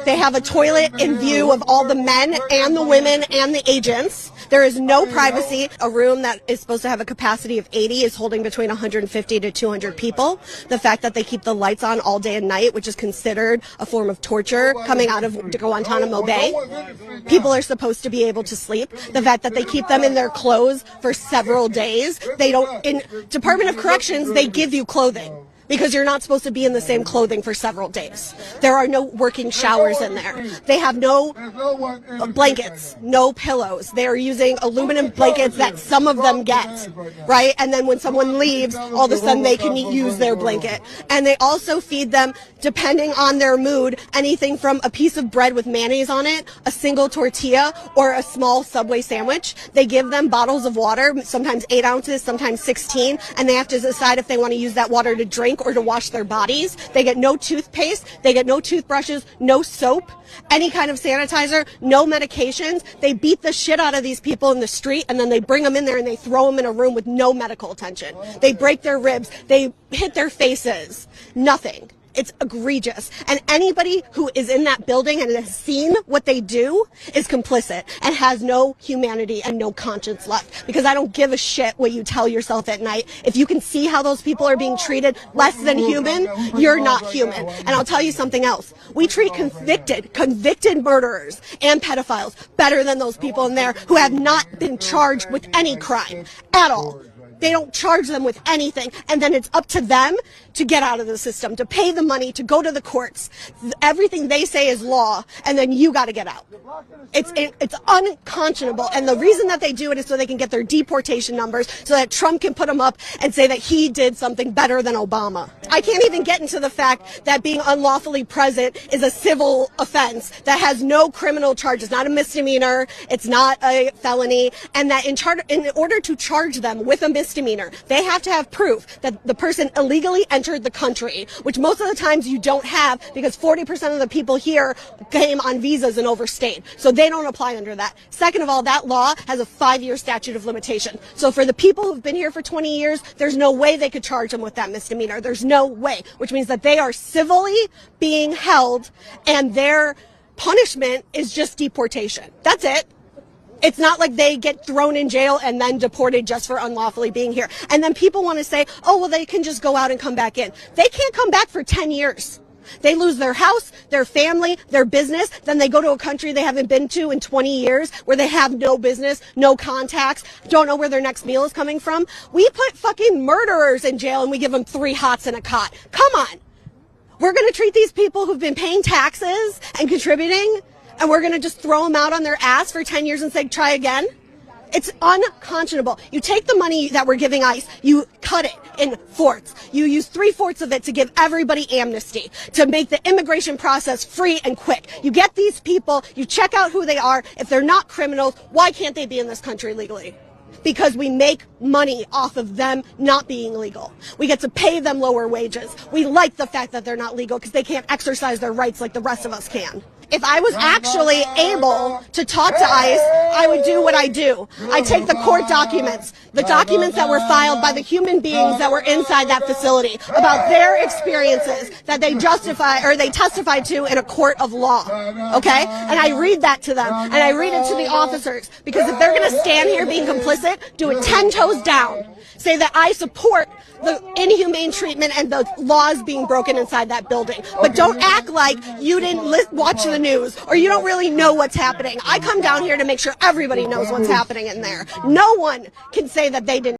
They have a toilet in view of all the men and the women and the agents. There is no privacy. A room that is supposed to have a capacity of 80 is holding between 150 to 200 people. The fact that they keep the lights on all day and night, which is considered a form of torture coming out of Guantanamo Bay. People are supposed to be able to sleep. The fact that they keep them in their clothes for several days. They don't, in Department of Corrections, they give you clothing, because you're not supposed to be in the same clothing for several days. There are no working showers in there. They have no blankets, no pillows. They are using aluminum blankets that some of them get, right? And then when someone leaves, all of a sudden they can use their blanket. And they also feed them, depending on their mood, anything from a piece of bread with mayonnaise on it, a single tortilla, or a small Subway sandwich. They give them bottles of water, sometimes 8 ounces, sometimes 16, and they have to decide if they want to use that water to drink or to wash their bodies. They get no toothpaste, they get no toothbrushes, no soap, any kind of sanitizer, no medications. They beat the shit out of these people in the street, and then they bring them in there and they throw them in a room with no medical attention. They break their ribs, they hit their faces, nothing. It's egregious. And anybody who is in that building and has seen what they do is complicit and has no humanity and no conscience left. Because I don't give a shit what you tell yourself at night. If you can see how those people are being treated less than human, you're not human. And I'll tell you something else. We treat convicted murderers and pedophiles better than those people in there who have not been charged with any crime at all. They don't charge them with anything, and then it's up to them to get out of the system, to pay the money, to go to the courts. Everything they say is law, and then you got to get out. It's unconscionable, and the reason that they do it is so they can get their deportation numbers, so that Trump can put them up and say that he did something better than Obama. I can't even get into the fact that being unlawfully present is a civil offense that has no criminal charges, not a misdemeanor, it's not a felony, and that in order to charge them with a misdemeanor, they have to have proof that the person illegally entered the country, which most of the times you don't have, because 40% of the people here came on visas and overstayed. So they don't apply under that. Second of all, that law has a 5-year statute of limitation. So for the people who've been here for 20 years, there's no way they could charge them with that misdemeanor. There's no way, which means that they are civilly being held and their punishment is just deportation. That's it. It's not like they get thrown in jail and then deported just for unlawfully being here. And then people want to say, oh, well, they can just go out and come back in. They can't come back for 10 years. They lose their house, their family, their business. Then they go to a country they haven't been to in 20 years where they have no business, no contacts, don't know where their next meal is coming from. We put fucking murderers in jail and we give them 3 hots and a cot. Come on. We're going to treat these people who've been paying taxes and contributing, and we're going to just throw them out on their ass for 10 years and say, try again? It's unconscionable. You take the money that we're giving ICE, you cut it in fourths. You use 3/4 of it to give everybody amnesty, to make the immigration process free and quick. You get these people, you check out who they are. If they're not criminals, why can't they be in this country legally? Because we make money off of them not being legal. We get to pay them lower wages. We like the fact that they're not legal because they can't exercise their rights like the rest of us can. If I was actually able to talk to ICE, I would do what I do. I take the court documents, the documents that were filed by the human beings that were inside that facility about their experiences that they justify or they testify to in a court of law. Okay? And I read that to them, and I read it to the officers, because if they're going to stand here being complicit, do it 10 toes down. Say that I support the inhumane treatment and the laws being broken inside that building. But don't act like you didn't watch the news or you don't really know what's happening. I come down here to make sure everybody knows what's happening in there. No one can say that they didn't.